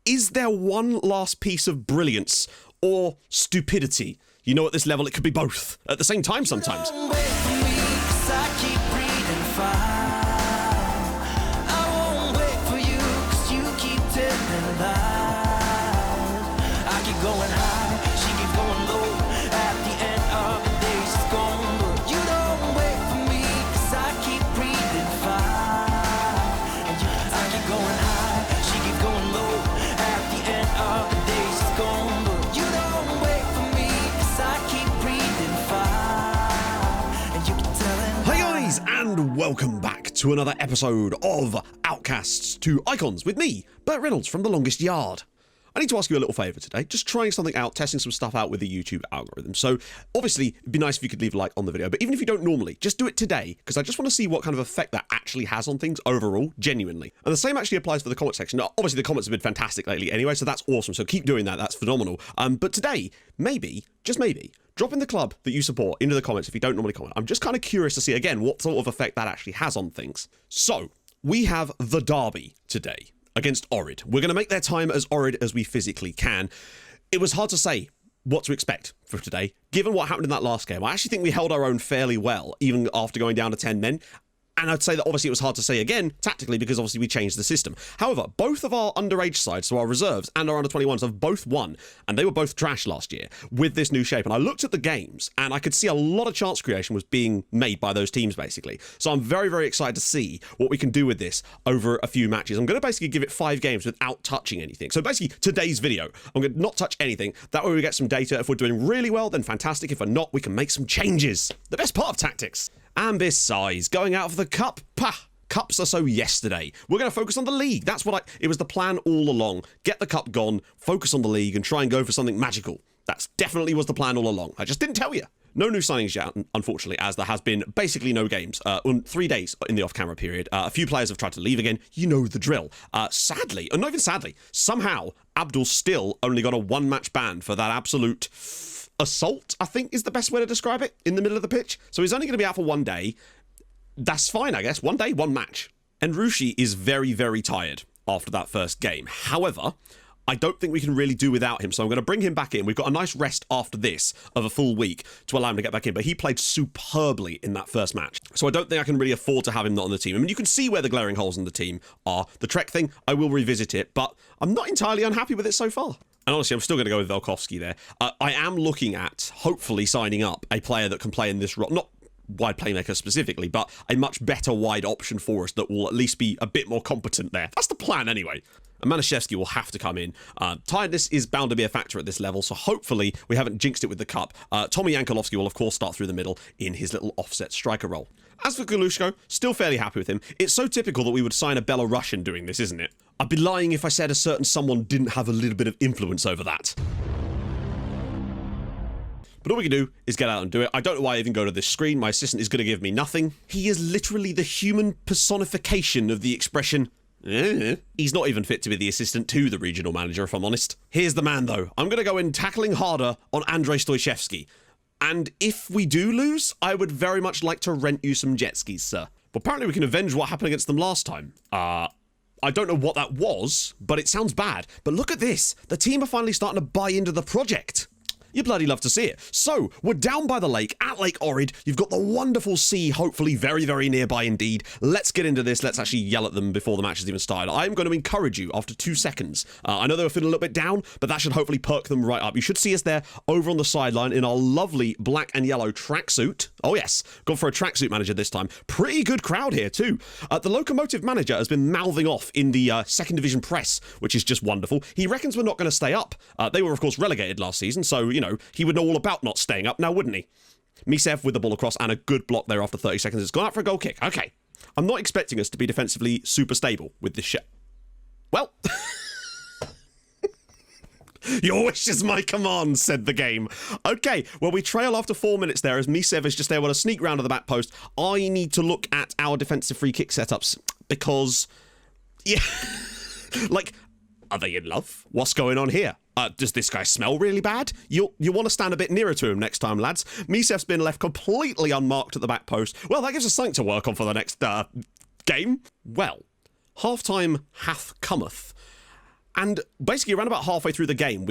Is there one last piece of brilliance or stupidity? You know, at this level, it could be both at the same time sometimes. And welcome back to another episode of Outcasts to Icons with me, Burt Reynolds from The Longest Yard. I need to ask you a little favour today, just trying something out, testing some stuff out with the YouTube algorithm. So obviously it'd be nice if you could leave a like on the video, but even if you don't normally, just do it today, because I just want to see what kind of effect that actually has on things overall, genuinely. And the same actually applies for the comment section. Now, obviously the comments have been fantastic lately anyway, so that's awesome, so keep doing that, that's phenomenal. But today, maybe, just maybe, drop in the club that you support into the comments if you don't normally comment. I'm just kind of curious to see, again, what sort of effect that actually has on things. So, we have the derby today against Ohrid. We're going to make their time as Ohrid as we physically can. It was hard to say what to expect for today, given what happened in that last game. I actually think we held our own fairly well, even after going down to 10 men. And I'd say that obviously it was hard to say again, tactically, because obviously we changed the system. However, both of our underage sides, so our reserves and our under-21s, have both won, and they were both trash last year with this new shape. And I looked at the games, and I could see a lot of chance creation was being made by those teams, basically. So I'm very, very excited to see what we can do with this over a few matches. I'm going to basically give it 5 games without touching anything. So basically, today's video, I'm going to not touch anything. That way we get some data. If we're doing really well, then fantastic. If we're not, we can make some changes. The best part of tactics. And besides, going out for the cup, cups are so yesterday. We're going to focus on the league. That's what it was the plan all along. Get the cup gone, focus on the league, and try and go for something magical. That's definitely was the plan all along. I just didn't tell you. No new signings yet, unfortunately, as there has been basically no games. 3 days in the off-camera period. A few players have tried to leave again. You know the drill. Sadly, or not even sadly, somehow, Abdul's still only got a 1-match ban for that absolute assault, I think is the best way to describe it, in the middle of the pitch. So he's only going to be out for 1 day. That's fine, I guess. 1 day, 1 match. And Rushi is very, very tired after that first game. However, I don't think we can really do without him, so I'm going to bring him back in. We've got a nice rest after this of a full week to allow him to get back in, but he played superbly in that first match. So I don't think I can really afford to have him not on the team. I mean, you can see where the glaring holes in the team are. The Trek thing, I will revisit it, but I'm not entirely unhappy with it so far. And honestly, I'm still going to go with Alchevsky there. I am looking at, hopefully, signing up a player that can play in this role. Not wide playmaker specifically, but a much better wide option for us that will at least be a bit more competent there. That's the plan anyway. And Alchevsky will have to come in. Tiredness is bound to be a factor at this level, so hopefully we haven't jinxed it with the cup. Tommy Yankolovsky will, of course, start through the middle in his little offset striker role. As for Galushko, still fairly happy with him. It's so typical that we would sign a Belarusian doing this, isn't it? I'd be lying if I said a certain someone didn't have a little bit of influence over that. But all we can do is get out and do it. I don't know why I even go to this screen. My assistant is going to give me nothing. He is literally the human personification of the expression, he's not even fit to be the assistant to the regional manager, if I'm honest. Here's the man, though. I'm going to go in tackling harder on S2-E2. And if we do lose, I would very much like to rent you some jet skis, sir. But apparently we can avenge what happened against them last time. I don't know what that was, but it sounds bad. But look at this. The team are finally starting to buy into the project. You bloody love to see it. So, we're down by the lake, at Lake Ohrid. You've got the wonderful sea, hopefully very, very nearby indeed. Let's get into this. Let's actually yell at them before the match has even started. I'm going to encourage you after 2 seconds. I know they were feeling a little bit down, but that should hopefully perk them right up. You should see us there over on the sideline in our lovely black and yellow tracksuit. Oh yes, gone for a tracksuit manager this time. Pretty good crowd here too. The locomotive manager has been mouthing off in the second division press, which is just wonderful. He reckons we're not going to stay up. They were, of course, relegated last season, so, you know, he would know all about not staying up now, wouldn't he? Misev with the ball across and a good block there after 30 seconds. It's gone out for a goal kick. Okay. I'm not expecting us to be defensively super stable with this shit. Well, your wish is my command, said the game. Okay, well, we trail after 4 minutes there as Misev is just able to sneak round to the back post. I need to look at our defensive free kick setups because, yeah, like, are they in love? What's going on here? Does this guy smell really bad? You want to stand a bit nearer to him next time, lads. Misev's been left completely unmarked at the back post. Well, that gives us something to work on for the next game. Well, half-time hath cometh. And basically around about halfway through the game,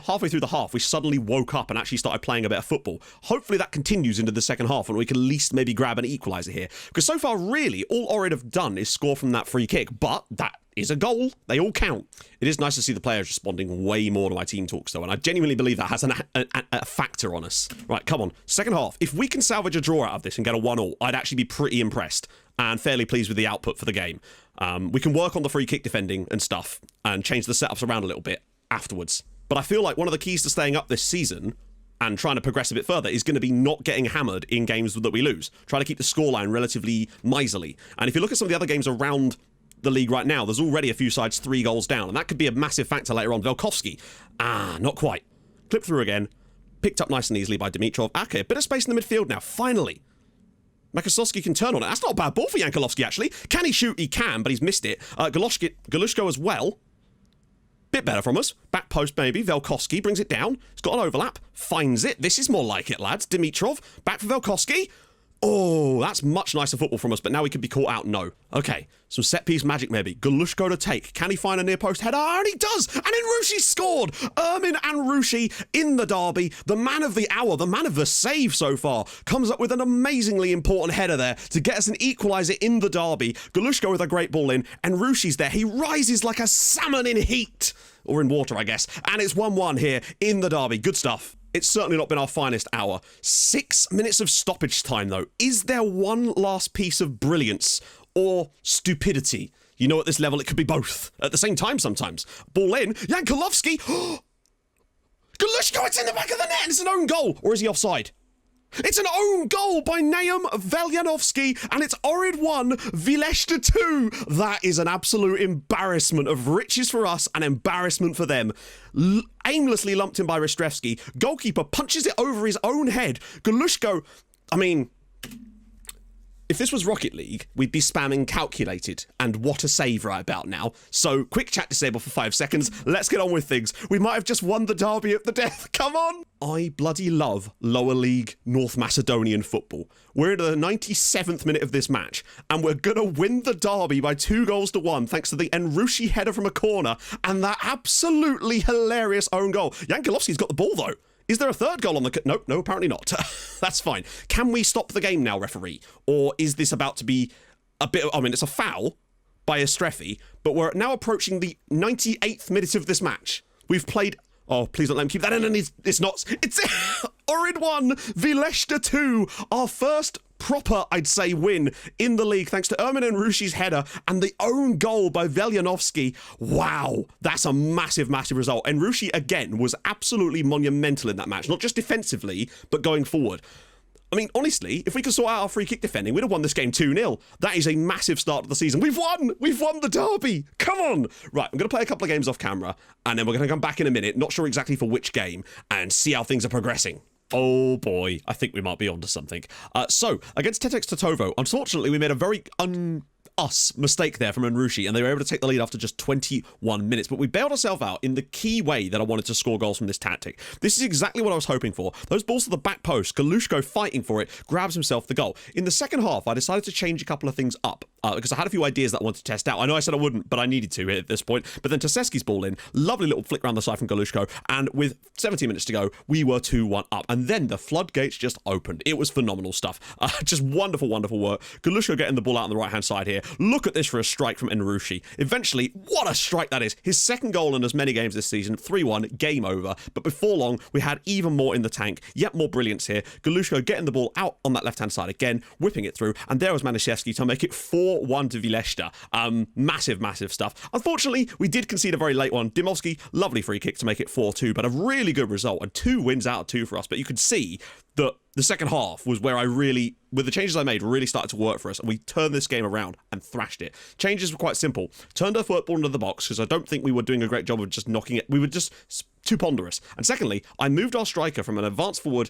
halfway through the half, we suddenly woke up and actually started playing a bit of football. Hopefully that continues into the second half and we can at least maybe grab an equaliser here. Because so far, really, all Orid have done is score from that free kick. But that is a goal. They all count. It is nice to see the players responding way more to my team talks, though, and I genuinely believe that has a factor on us. Right, come on. Second half. If we can salvage a draw out of this and get a 1-1, I'd actually be pretty impressed and fairly pleased with the output for the game. We can work on the free kick defending and stuff and change the setups around a little bit afterwards. But I feel like one of the keys to staying up this season and trying to progress a bit further is going to be not getting hammered in games that we lose. Try to keep the scoreline relatively miserly. And if you look at some of the other games around the league right now, there's already a few sides 3 goals down, and that could be a massive factor later on. Velkovsky, not quite. Clip through again. Picked up nice and easily by Dimitrov. Okay, a bit of space in the midfield now, finally. Magamaev can turn on it. That's not a bad ball for Yankelovsky, actually. Can he shoot? He can, but he's missed it. Galushko as well. Bit better from us. Back post, maybe. Velkovsky brings it down. He's got an overlap. Finds it. This is more like it, lads. Dimitrov. Back for Velkovsky. Oh, that's much nicer football from us, but now we could be caught out. No. Okay, some set-piece magic maybe. Galushko to take. Can he find a near-post header? And he does! And Enrushi scored! Ermin Enrushi in the derby. The man of the hour, the man of the save so far, comes up with an amazingly important header there to get us an equaliser in the derby. Galushko with a great ball in. Enrushi's there. He rises like a salmon in heat. Or in water, I guess. And it's 1-1 here in the derby. Good stuff. It's certainly not been our finest hour. 6 minutes of stoppage time, though. Is there one last piece of brilliance or stupidity? You know, at this level, it could be both at the same time sometimes. Ball in. Yankelovsky. Galushko, it's in the back of the net, and it's an own goal. Or is he offside? It's an own goal by Naum Velyanovsky, and it's Orid 1, Vileshta 2. That is an absolute embarrassment of riches for us and embarrassment for them. Aimlessly lumped in by Ristevsky. Goalkeeper punches it over his own head. Galushko, I mean, if this was Rocket League, we'd be spamming calculated, and what a save right about now. So, quick chat disable for 5 seconds. Let's get on with things. We might have just won the derby at the death. Come on! I bloody love lower league North Macedonian football. We're in the 97th minute of this match, and we're gonna win the derby by 2-1 thanks to the Enrushi header from a corner and that absolutely hilarious own goal. Yankelovsky's got the ball, though. Is there a third goal on the... No, apparently not. That's fine. Can we stop the game now, referee? Or is this about to be a bit... I mean, it's a foul by Estrefi, but we're now approaching the 98th minute of this match. We've played... Oh, please don't let him keep that in, and it's not... It's Orid 1, Vileshta 2. Our first proper, I'd say, win in the league thanks to Ermin Enrushi's header and the own goal by Velyanovsky. Wow, that's a massive, massive result. Enrushi, again, was absolutely monumental in that match, not just defensively, but going forward. I mean, honestly, if we could sort out our free kick defending, we'd have won this game 2-0. That is a massive start to the season. We've won! We've won the derby! Come on! Right, I'm going to play a couple of games off camera, and then we're going to come back in a minute, not sure exactly for which game, and see how things are progressing. Oh boy, I think we might be onto something. So, against Tetex Tetovo, unfortunately, we made a very mistake there from Enrushi, and they were able to take the lead after just 21 minutes. But we bailed ourselves out in the key way that I wanted to score goals from this tactic. This is exactly what I was hoping for. Those balls to the back post, Galushko fighting for it, grabs himself the goal. In the second half, I decided to change a couple of things up because I had a few ideas that I wanted to test out. I know I said I wouldn't, but I needed to at this point. But then Tasesky's ball in, lovely little flick around the side from Galushko, and with 17 minutes to go, we were 2-1 up. And then the floodgates just opened. It was phenomenal stuff. Just wonderful, wonderful work. Galushko getting the ball out on the right-hand side here. Look at this for a strike from Enrushi. Eventually, what a strike that is. His second goal in as many games this season. 3-1, game over. But before long, we had even more in the tank. Yet more brilliance here. Galushko getting the ball out on that left-hand side again, whipping it through. And there was Maniszewski to make it 4-1 to Vileshta. Massive, massive stuff. Unfortunately, we did concede a very late one. Dimitrov, lovely free kick to make it 4-2, but a really good result. And 2 wins out of 2 for us. But you could see that the second half was where I really, with the changes I made, really started to work for us, and we turned this game around and thrashed it. Changes were quite simple. Turned our football into the box, because I don't think we were doing a great job of just knocking it. We were just too ponderous. And secondly, I moved our striker from an advanced forward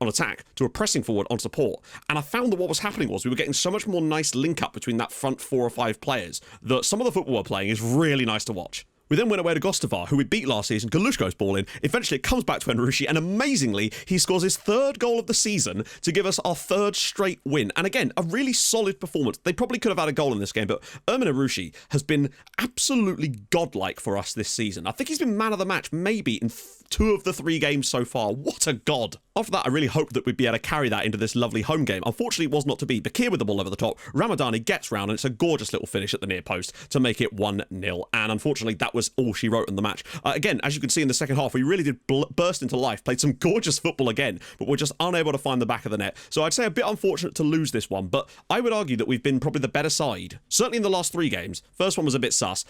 on attack to a pressing forward on support. And I found that what was happening was we were getting so much more nice link up between that front 4 or 5 players that some of the football we're playing is really nice to watch. We then went away to Gostivar, who we beat last season. Galushko's ball in. Eventually, it comes back to Enrushi, and amazingly, he scores his 3rd goal of the season to give us our 3rd straight win. And again, a really solid performance. They probably could have had a goal in this game, but Ermin Enrushi has been absolutely godlike for us this season. I think he's been man of the match, maybe in 2 of the 3 games so far. What a god. After that, I really hoped that we'd be able to carry that into this lovely home game. Unfortunately, it was not to be. Bakir with the ball over the top. Ramadani gets round, and it's a gorgeous little finish at the near post to make it 1-0. And unfortunately, that was all she wrote in the match. Again, as you can see in the second half, we really did burst into life, played some gorgeous football again, but we're just unable to find the back of the net. So I'd say a bit unfortunate to lose this one, but I would argue that we've been probably the better side. Certainly in the last 3 games. First one was a bit sus.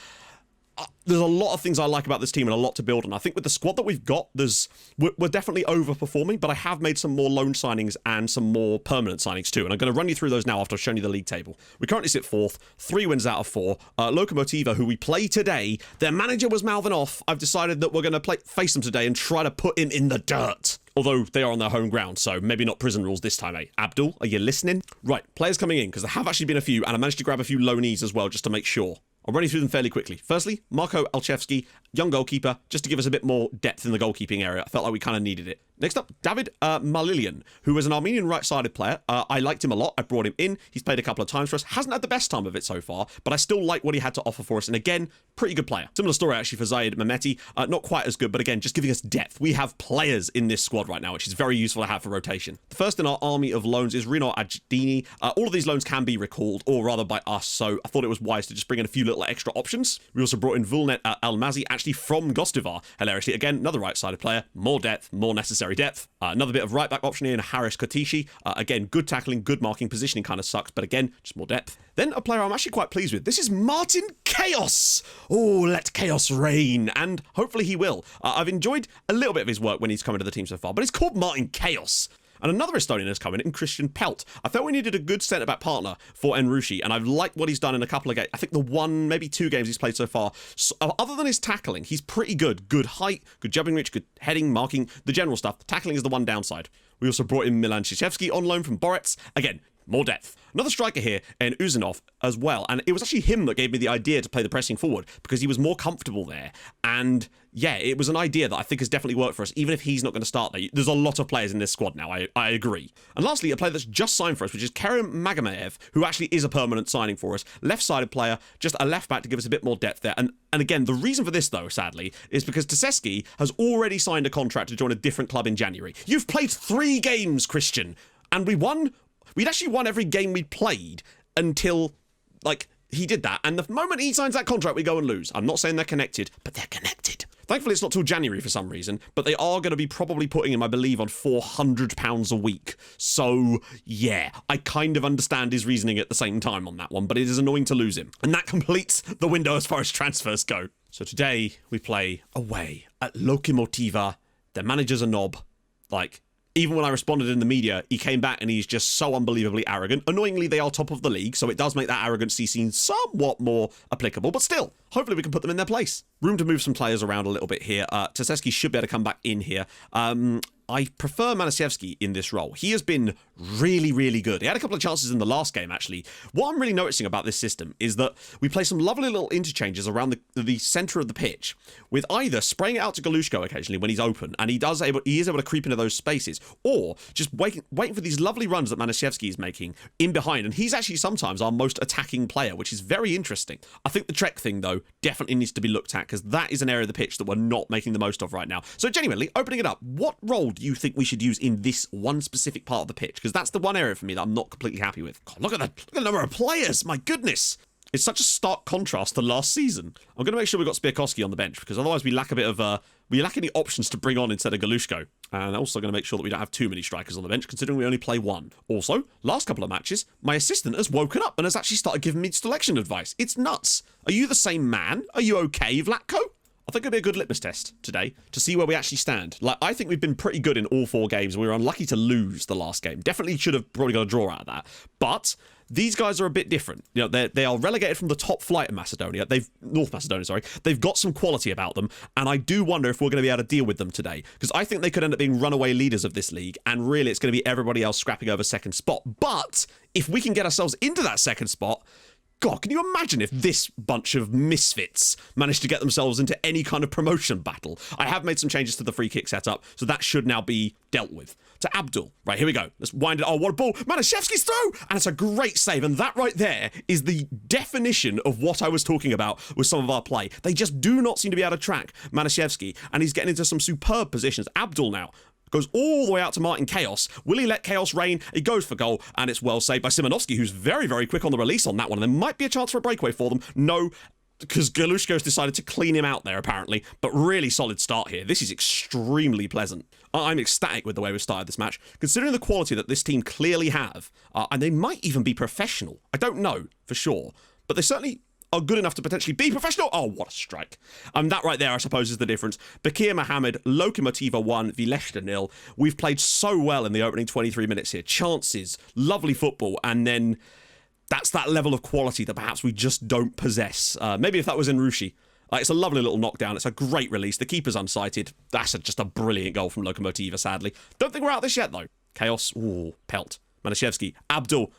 There's a lot of things I like about this team and a lot to build on. I think with the squad that we've got, we're definitely overperforming, but I have made some more loan signings and some more permanent signings too. And I'm going to run you through those now after I've shown you the league table. We currently sit 4th, 3 wins out of 4. Lokomotiva, who we play today, their manager was mouthing off. I've decided that we're going to face them today and try to put him in the dirt. Although they are on their home ground, so maybe not prison rules this time, eh? Abdul, are you listening? Right, players coming in, because there have actually been a few, and I managed to grab a few loanees as well, just to make sure. I'll run you through them fairly quickly. Firstly, Marko Alchevsky, young goalkeeper, just to give us a bit more depth in the goalkeeping area. I felt like we kind of needed it. Next up, David Malilian, who is an Armenian right-sided player. I liked him a lot. I brought him in. He's played a couple of times for us. Hasn't had the best time of it so far, but I still like what he had to offer for us. And again, pretty good player. Similar story actually for Zayed Mehmeti. Not quite as good, but again, just giving us depth. We have players in this squad right now, which is very useful to have for rotation. The first in our army of loans is Rino Ajdini. All of these loans can be recalled, or rather by us, so I thought it was wise to just bring in a few little extra options. We also brought in Vulnet Almazi, actually from Gostivar, hilariously. Again, another right-sided player. More depth, more necessary depth. Another bit of right-back option here in Haris Kotishi. Again, good tackling, good marking, positioning kind of sucks, but again, just more depth. Then a player I'm actually quite pleased with. This is Martin Chaos. Oh, let chaos reign, and hopefully he will. I've enjoyed a little bit of his work when he's come into the team so far, but it's called Martin Chaos. And another Estonian has come in Christian Pelt. I felt we needed a good centre-back partner for Enrushi, and I've liked what he's done in a couple of games. I think the 1, maybe 2 games he's played so far. So, other than his tackling, he's pretty good. Good height, good jumping reach, good heading, marking, the general stuff. The tackling is the one downside. We also brought in Milan Chichewski on loan from Borets. Again, more depth. Another striker here, and Uzanov as well. And it was actually him that gave me the idea to play the pressing forward because he was more comfortable there. And yeah, it was an idea that I think has definitely worked for us, even if he's not going to start there. There's a lot of players in this squad now, I agree. And lastly, a player that's just signed for us, which is Kerim Magamaev, who actually is a permanent signing for us. Left-sided player, just a left-back to give us a bit more depth there. And again, the reason for this, though, sadly, is because Chichewski has already signed a contract to join a different club in January. You've played 3 games, Christian, and we won. We'd actually won every game we'd played until, like, he did that. And the moment he signs that contract, we go and lose. I'm not saying they're connected, but they're connected. Thankfully, it's not till January for some reason, but they are going to be probably putting him, I believe, on £400 a week. So, yeah, I kind of understand his reasoning at the same time on that one, but it is annoying to lose him. And that completes the window as far as transfers go. So today, we play away at Lokomotiva. Their manager's a knob. Like, even when I responded in the media, he came back and he's just so unbelievably arrogant. Annoyingly, they are top of the league, so it does make that arrogancy seem somewhat more applicable, but still, hopefully we can put them in their place. Room to move some players around a little bit here. Chichewski should be able to come back in here. I prefer Alchevsky in this role. He has been really, really good. He had a couple of chances in the last game, actually. What I'm really noticing about this system is that we play some lovely little interchanges around the centre of the pitch, with either spraying it out to Galushko occasionally when he's open, and he is able to creep into those spaces, or just waiting for these lovely runs that Alchevsky is making in behind, and he's actually sometimes our most attacking player, which is very interesting. I think the Trek thing, though, definitely needs to be looked at, because that is an area of the pitch that we're not making the most of right now. So genuinely, opening it up, what role do you think we should use in this one specific part of the pitch? Because that's the one area for me that I'm not completely happy with. God, look at the number of players, my goodness. It's such a stark contrast to last season. I'm going to make sure we've got Spierkowski on the bench, because otherwise we lack a bit of we lack any options to bring on instead of Galushko. And also going to make sure that we don't have too many strikers on the bench, considering we only play 1. Also, last couple of matches, my assistant has woken up and has actually started giving me selection advice. It's nuts. Are you the same man? Are you okay, Vlatko? I think it'll be a good litmus test today to see where we actually stand. Like, I think we've been pretty good in all 4 games. We were unlucky to lose the last game. Definitely should have probably got a draw out of that. But these guys are a bit different. You know, they are relegated from the top flight in Macedonia. North Macedonia, sorry. They've got some quality about them, and I do wonder if we're going to be able to deal with them today, because I think they could end up being runaway leaders of this league, and really it's going to be everybody else scrapping over second spot. But if we can get ourselves into that second spot, God, can you imagine if this bunch of misfits managed to get themselves into any kind of promotion battle? I have made some changes to the free kick setup, so that should now be dealt with. To Abdul. Right, here we go. Let's wind it. Oh, what a ball. Alchevsky's through! And it's a great save. And that right there is the definition of what I was talking about with some of our play. They just do not seem to be able to track Alchevsky, and he's getting into some superb positions. Abdul now goes all the way out to Martin Chaos. Will he let Chaos reign? He goes for goal, and it's well saved by Simonovsky, who's very, very quick on the release on that one. And there might be a chance for a breakaway for them. No, because Galushko's decided to clean him out there, apparently. But really solid start here. This is extremely pleasant. I'm ecstatic with the way we've started this match, considering the quality that this team clearly have. And they might even be professional. I don't know for sure, but they certainly are good enough to potentially be professional. Oh, what a strike. That right there, I suppose, is the difference. Bakir Mohammed, Lokomotiva 1, Vileshta 0. We've played so well in the opening 23 minutes here. Chances, lovely football, and then that's that level of quality that perhaps we just don't possess. Maybe if that was in Rushi. It's a lovely little knockdown. It's a great release. The keeper's unsighted. That's just a brilliant goal from Lokomotiva, sadly. Don't think we're out this yet, though. Chaos. Ooh, Pelt. Alchevsky. Abdul.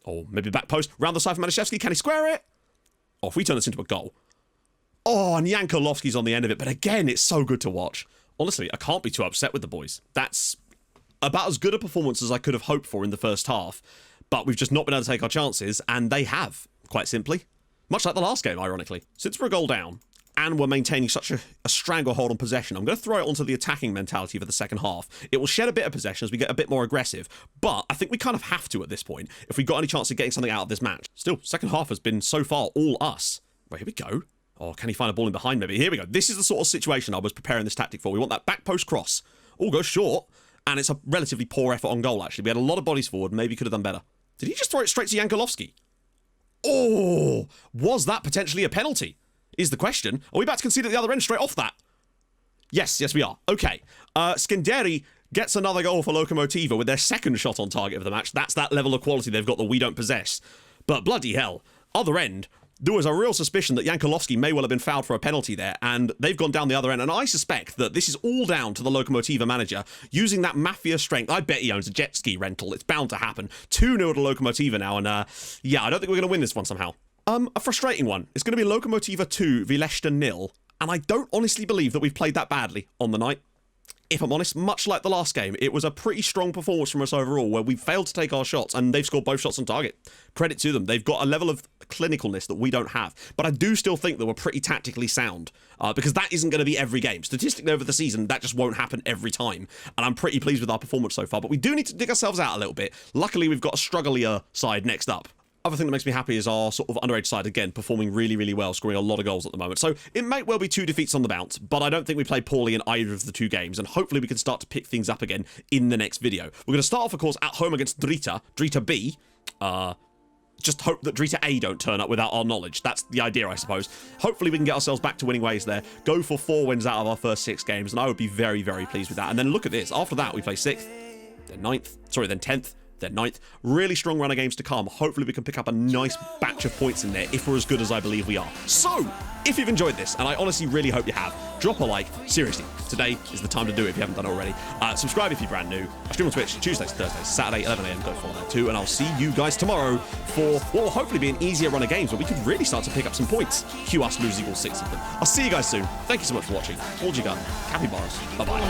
Oh, maybe back post. Round the side from Alchevsky. Can he square it? Oh, if we turn this into a goal. Oh, and Yankolovsky's on the end of it. But again, it's so good to watch. Honestly, I can't be too upset with the boys. That's about as good a performance as I could have hoped for in the first half. But we've just not been able to take our chances, and they have, quite simply. Much like the last game, ironically. Since we're a goal down, and we're maintaining such a stranglehold on possession, I'm going to throw it onto the attacking mentality for the second half. It will shed a bit of possession as we get a bit more aggressive, but I think we kind of have to at this point, if we've got any chance of getting something out of this match. Still, second half has been so far all us. Right, here we go. Oh, can he find a ball in behind maybe? Here we go. This is the sort of situation I was preparing this tactic for. We want that back post cross. All goes short, and it's a relatively poor effort on goal, actually. We had a lot of bodies forward, maybe could have done better. Did he just throw it straight to Yankolovsky? Oh, was that potentially a penalty? Is the question. Are we about to concede at the other end straight off that? Yes, we are. Okay. Skinderi gets another goal for Lokomotiva with their second shot on target of the match. That's that level of quality they've got that we don't possess. But bloody hell, other end, there was a real suspicion that Yankolovsky may well have been fouled for a penalty there, and they've gone down the other end. And I suspect that this is all down to the Lokomotiva manager using that mafia strength. I bet he owns a jet ski rental. It's bound to happen. 2-0 to Lokomotiva now, and yeah, I don't think we're going to win this one somehow. A frustrating one. It's going to be Lokomotiva 2, Vileshta 0, and I don't honestly believe that we've played that badly on the night. If I'm honest, much like the last game, it was a pretty strong performance from us overall, where we failed to take our shots, and they've scored both shots on target. Credit to them. They've got a level of clinicalness that we don't have. But I do still think that we're pretty tactically sound, because that isn't going to be every game. Statistically over the season, that just won't happen every time. And I'm pretty pleased with our performance so far, but we do need to dig ourselves out a little bit. Luckily, we've got a strugglier side next up. Other thing that makes me happy is our sort of underage side, again, performing really, really well, scoring a lot of goals at the moment. So it may well be 2 defeats on the bounce, but I don't think we played poorly in either of the 2 games, and hopefully we can start to pick things up again in the next video. We're going to start off, of course, at home against Drita B. Just hope that Drita A don't turn up without our knowledge. That's the idea, I suppose. Hopefully we can get ourselves back to winning ways there. Go for 4 wins out of our first 6 games, and I would be very, very pleased with that. And then look at this. After that, we play 6th, then 9th, sorry, then 10th, then 9th. Really strong run of games to come. Hopefully we can pick up a nice batch of points in there if we're as good as I believe we are. So, if you've enjoyed this, and I honestly really hope you have, drop a like. Seriously, today is the time to do it if you haven't done it already. Subscribe if you're brand new. I stream on Twitch Tuesdays, Thursdays, Saturday, 11 AM. Go follow that too. And I'll see you guys tomorrow for what will hopefully be an easier run of games where we could really start to pick up some points. Cue us losing all 6 of them. I'll see you guys soon. Thank you so much for watching. Hold your gun. Capybaras. Bye-bye.